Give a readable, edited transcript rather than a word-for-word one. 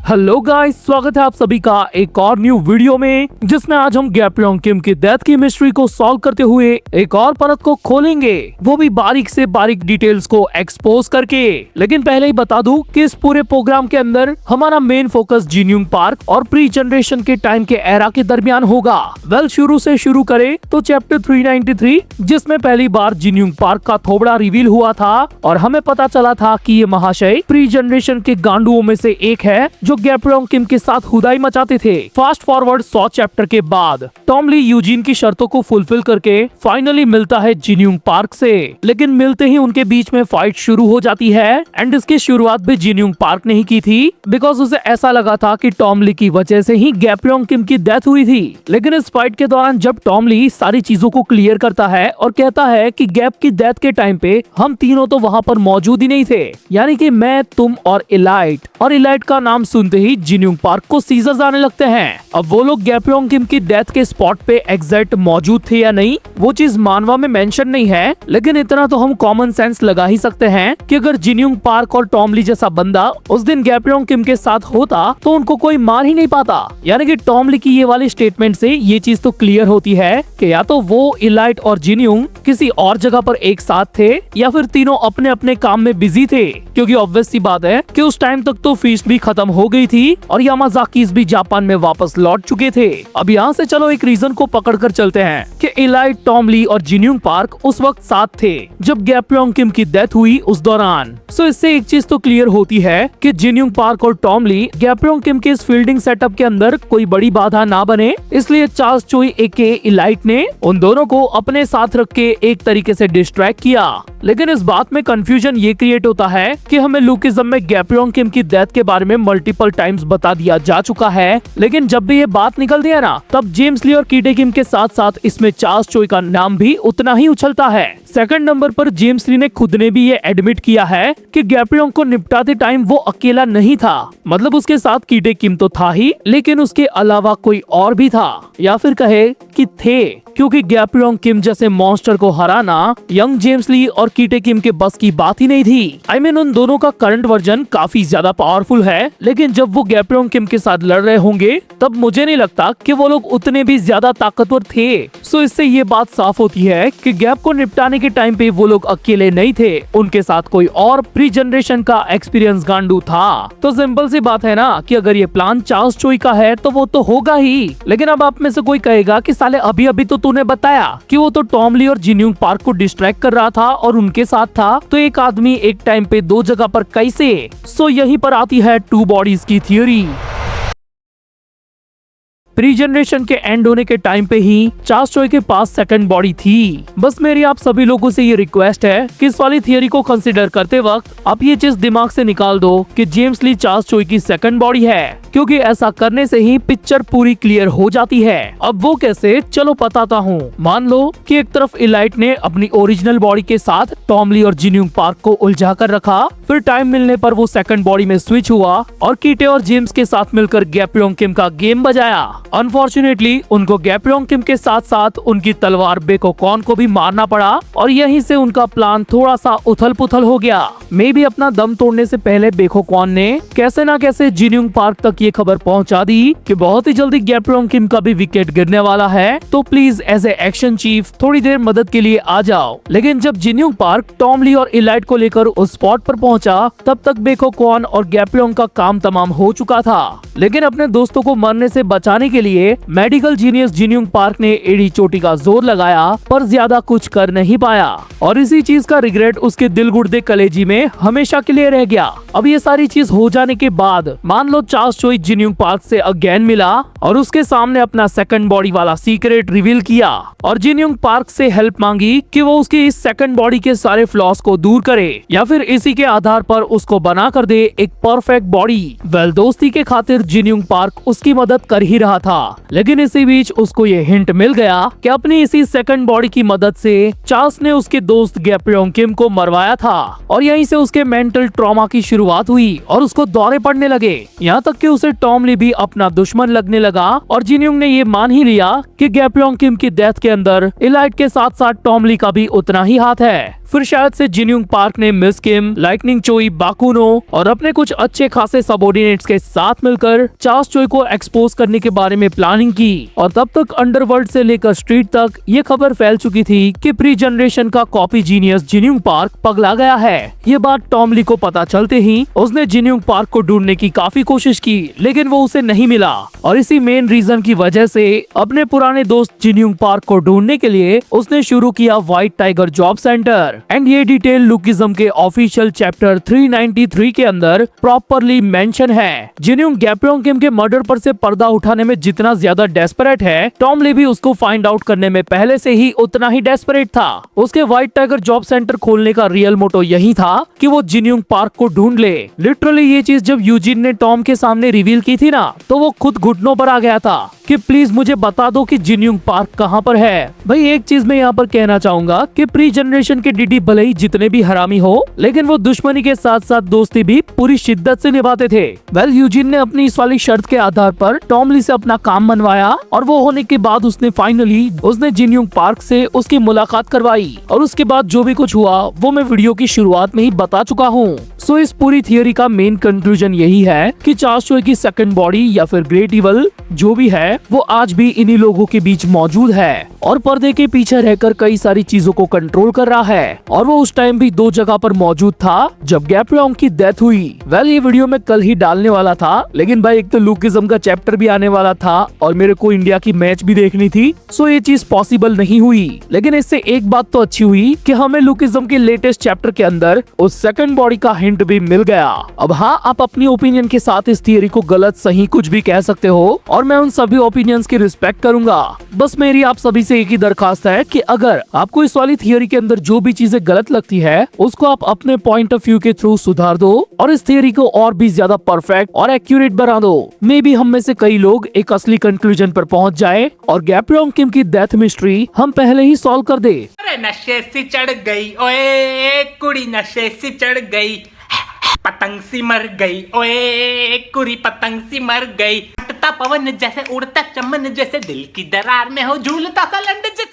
Hello guys, स्वागत है आप सभी का एक और न्यू वीडियो में, जिसमें आज हम गैप्योंग किम की डेथ की मिस्ट्री को सॉल्व करते हुए एक और परत को खोलेंगे, वो भी बारीक से बारीक डिटेल्स को एक्सपोज करके। लेकिन पहले ही बता दूं कि इस पूरे प्रोग्राम के अंदर हमारा मेन फोकस जिन्यूंग पार्क और प्री जनरेशन के टाइम के एरा के दरमियान होगा। शुरू से शुरू करें तो चैप्टर 393, जिसमें पहली बार जिन्यूंग पार्क का थोबड़ा रिवील हुआ था और हमें पता चला था कि ये महाशय प्री जनरेशन के गांडुओं में से एक है जो गैप्योंग किम के साथ खुदाई मचाते थे। फास्ट फॉरवर्ड 100 चैप्टर के बाद टॉम ली यूजीन की शर्तों को फुलफिल करके फाइनली मिलता है जिन्यूंग पार्क से, लेकिन मिलते ही उनके बीच में फाइट शुरू हो जाती है। एंड इसकी शुरुआत भी जिन्यूंग पार्क ने ही की थी, बिकॉज उसे ऐसा लगा था कि टॉम ली की वजह से ही गैप्योंग किम की डेथ हुई थी। लेकिन इस फाइट के दौरान जब टॉम ली सारी चीजों को क्लियर करता है और कहता है कि गैप की डेथ के टाइम पे हम तीनों तो वहाँ पर मौजूद ही नहीं थे, यानी कि मैं, तुम और इलाइट का नाम सुनते ही जिन्यूंग पार्क को सीजर्स आने लगते हैं। अब वो लोग गैप्योंग किम की डेथ के स्पॉट पे एग्जैक्ट मौजूद थे या नहीं, वो चीज मानवा में मेंशन नहीं है, लेकिन इतना तो हम कॉमन सेंस लगा ही सकते हैं कि अगर जिन्यूंग पार्क और टॉम ली जैसा बंदा उस दिन गैप्योंग किम के साथ होता तो उनको कोई मार ही नहीं पाता। यानी कि टॉम ली की ये वाली स्टेटमेंट से ये चीज तो क्लियर होती है कि या तो वो, इलाइट और जिन्यूंग किसी और जगह पर एक साथ थे या फिर तीनों अपने अपने काम में बिजी थे, क्योंकि ऑब्वियस सी बात है कि उस टाइम तक तो फीस्ट भी खत्म हो गई थी और यामाज़ाकीज़ भी जापान में वापस लौट चुके थे। अब यहाँ से चलो एक रीजन को पकड़कर चलते हैं कि इलाइट, टॉम ली और जिन्यूंग पार्क उस वक्त साथ थे जब गैप्योंग किम की डेथ हुई उस दौरान। सो इससे एक चीज तो क्लियर होती है कि जिन्यूंग पार्क और टॉम ली गैप्योंग किम के इस फील्डिंग सेटअप के अंदर कोई बड़ी बाधा ना बने, इसलिए चार्ल्स चोई एके इलाइट ने उन दोनों को अपने साथ रख के एक तरीके से डिस्ट्रैक्ट किया। लेकिन इस बात में कंफ्यूजन ये क्रिएट होता है कि हमें लुकिज्म में गैप्योंग किम की डेथ के बारे में मल्टीपल टाइम्स बता दिया जा चुका है, लेकिन जब भी ये बात निकलती है ना, तब जेम्स ली और कीटे किम के साथ साथ इसमें चार्ल्स चोई का नाम भी उतना ही उछलता है। सेकंड नंबर पर जेम्स ली ने खुद ने भी ये एडमिट किया है कि गैप्योंग को निपटाते टाइम वो अकेला नहीं था, मतलब उसके साथ कीटे किम तो था ही, लेकिन उसके अलावा कोई और भी था, या फिर कहे कि थे, क्योंकि गैप्योंग किम जैसे मॉन्स्टर को हराना यंग जेम्स ली और कीटे किम के बस की बात ही नहीं थी। आई मीन उन दोनों का करंट वर्जन काफी ज्यादा पावरफुल है, लेकिन जब वो गैप्योंग किम के साथ लड़ रहे होंगे तब मुझे नहीं लगता कि वो लोग उतने भी ज्यादा ताकतवर थे। सो इससे ये बात साफ होती है कि गैप को निपटाने के टाइम पे वो लोग अकेले नहीं थे, उनके साथ कोई और प्री जनरेशन का एक्सपीरियंस गांडू था। तो सिंपल सी बात है ना कि अगर ये प्लान चार्ल्स चोई का है तो वो तो होगा ही। लेकिन अब आप में से कोई कहेगा कि साले अभी अभी तो तूने बताया कि वो तो टॉम ली और जिन्यूंग पार्क को डिस्ट्रैक्ट कर रहा था और उनके साथ था, तो एक आदमी एक टाइम पे दो जगह पर कैसे? सो यहीं पर आती है टू बॉडीज की थियोरी। प्री जनरेशन के एंड होने के टाइम पे ही चार्ल्स चोई के पास सेकंड बॉडी थी। बस मेरी आप सभी लोगों से ये रिक्वेस्ट है कि इस वाली थियरी को कंसीडर करते वक्त आप ये चीज दिमाग से निकाल दो कि जेम्स ली चार्ल्स चोई की सेकंड बॉडी है, क्योंकि ऐसा करने से ही पिक्चर पूरी क्लियर हो जाती है। अब वो कैसे, चलो बताता हूँ। मान लो कि एक तरफ इलाइट ने अपनी ओरिजिनल बॉडी के साथ टॉम ली और जिन्यूंग पार्क को उलझा कर रखा, फिर टाइम मिलने पर वो सेकंड बॉडी में स्विच हुआ और कीटे और जेम्स के साथ मिलकर गैप्योंग किम का गेम बजाया। अनफॉर्चुनेटली उनको गैप्योंग किम के साथ साथ उनकी तलवार बेकोकॉन को भी मारना पड़ा और यहीं से उनका प्लान थोड़ा सा उथल पुथल हो गया। मे भी अपना दम तोड़ने से पहले बेकोकॉन ने कैसे ना कैसे जिन्यूंग पार्क तक ये खबर पहुंचा दी कि बहुत ही जल्दी गैप्योंग किम का भी विकेट गिरने वाला है, तो please as a action chief थोड़ी देर मदद के लिए आ जाओ। लेकिन जब जिन्यूंग पार्क टॉम ली और इलाइट को लेकर उस स्पॉट पर पहुंचा, तब तक बेकोकॉन और गैप्योंग का काम तमाम हो चुका था। लेकिन अपने दोस्तों को मरने से बचाने के लिए मेडिकल जीनियस जिन्यूंग पार्क ने एड़ी चोटी का जोर लगाया, पर ज्यादा कुछ कर नहीं पाया और इसी चीज का रिग्रेट उसके दिल गुर्दे कलेजी में हमेशा के लिए रह गया। अब ये सारी चीज हो जाने के बाद मान लो चार्ल्स चोई जिन्यूंग पार्क से अगेन मिला और उसके सामने अपना सेकंड बॉडी वाला सीक्रेट रिवील किया और जिन्यूंग पार्क से हेल्प मांगी कि वो उसकी इस सेकंड बॉडी के सारे फ्लॉस को दूर करे या फिर इसी के आधार पर उसको बना कर दे एक परफेक्ट बॉडी। वेल, दोस्ती के खातिर जिन्यूंग पार्क उसकी मदद कर ही रहा था, लेकिन इसी बीच उसको ये हिंट मिल गया कि अपनी इसी सेकंड बॉडी की मदद से चार्ल्स ने उसके दोस्त गैप्योंग किम को मरवाया था और यहीं से उसके मेंटल ट्रॉमा की शुरुआत हुई और उसको दौरे पड़ने लगे, यहाँ तक कि उसे टॉम ली भी अपना दुश्मन लगने लगा और जिन्यूंग ने ये मान ही लिया कि गैप्योंग किम की डेथ के अंदर इलाइट के साथ साथ टॉम ली का भी उतना ही हाथ है। फिर शायद से जिनयूंग पार्क ने मिस किम, लाइटनिंग चोई, बाकुनो और अपने कुछ अच्छे खासे सबऑर्डिनेट्स के साथ मिलकर चार्ल्स चोई को एक्सपोज करने के बारे में प्लानिंग की। और तब तक अंडरवर्ल्ड से लेकर स्ट्रीट तक ये खबर फैल चुकी थी कि प्री जनरेशन का कॉपी जीनियस जिनयूंग पार्क पगला गया है। ये बात टॉम ली को पता चलते ही उसने जिनयूंग पार्क को ढूंढने की काफी कोशिश की, लेकिन वो उसे नहीं मिला। और इसी मेन रीजन की वजह से अपने पुराने दोस्त जिनयूंग पार्क को ढूंढने के लिए उसने शुरू किया white tiger job centre. And ये डिटेल लुकिज्म के ऑफिशियल चैप्टर 393 के अंदर प्रॉपरली मेंशन है। जिनयूंग गैप्योंग किम के मर्डर पर से पर्दा उठाने में जितना ज्यादा डेस्परेट है, टॉम ली भी उसको फाइंड आउट करने में पहले से ही उतना ही डेस्परेट था। उसके व्हाइट टाइगर जॉब सेंटर खोलने का रियल मोटो यही था कि वो जिनयूंग पार्क को ढूंढ ले। लिटरली ये चीज जब यूजिन ने टॉम के सामने रिवील की थी ना, तो वो खुद घुटनों पर आ गया था कि प्लीज मुझे बता दो कि जिनयूंग पार्क कहाँ पर है। भाई एक चीज मैं यहाँ पर कहना चाहूंगा कि प्री जनरेशन के डीडी भले ही जितने भी हरामी हो, लेकिन वो दुश्मनी के साथ साथ दोस्ती भी पूरी शिद्दत से निभाते थे। वेल यूजिन ने अपनी इस वाली शर्त के आधार पर टॉम ली से अपना काम मनवाया और वो होने के बाद उसने फाइनली जिनयूंग पार्क से उसकी मुलाकात करवाई। और उसके बाद जो भी कुछ हुआ वो मैं वीडियो की शुरुआत में ही बता चुका हूँ। सो इस पूरी थियोरी का मेन कंक्लूजन यही है कि चार्ल्स चोई की सेकंड बॉडी या फिर ग्रेट इवल जो भी है वो आज भी इन्हीं लोगों के बीच मौजूद है और पर्दे के पीछे रहकर कई सारी चीजों को कंट्रोल कर रहा है। और वो उस टाइम भी दो जगह पर मौजूद था जब गैप्योंग की डेथ हुई। वेल ये वीडियो मैं कल ही डालने वाला था, लेकिन भाई एक तो लुकिज्म का चैप्टर भी आने वाला था और मेरे को इंडिया की मैच भी देखनी थी, सो ये चीज पॉसिबल नहीं हुई। लेकिन इससे एक बात तो अच्छी हुई कि हमें लुकिज्म के लेटेस्ट चैप्टर के अंदर उस सेकंड बॉडी का हिंट भी मिल गया। अब हाँ, आप अपनी ओपिनियन के साथ इस थियरी को गलत सही कुछ भी कह सकते हो और मैं उन सभी ओपिनियंस की रिस्पेक्ट करूंगा। बस मेरी आप सभी से एक ही दरखास्त है कि अगर आपको इस वाली थियरी के अंदर जो भी चीजें गलत लगती है उसको आप अपने पॉइंट ऑफ व्यू के थ्रू सुधार दो और इस थियरी को और भी ज्यादा परफेक्ट और एक्यूरेट बना दो। मे बी हम में से कई लोग एक असली कंक्लूजन पर पहुंच जाए और गैप्योंग किम की डेथ मिस्ट्री हम पहले ही सॉल्व कर दे। अरे नशे से चढ़ गई ओए कुड़ी, नशे से चढ़ गई, पतंग सी मर गई ओए कुड़ी, पतंग सी मर गई। उड़ता पवन जैसे, उड़ता चमन जैसे, दिल की दरार में हो झूलता सा लंड जैसे।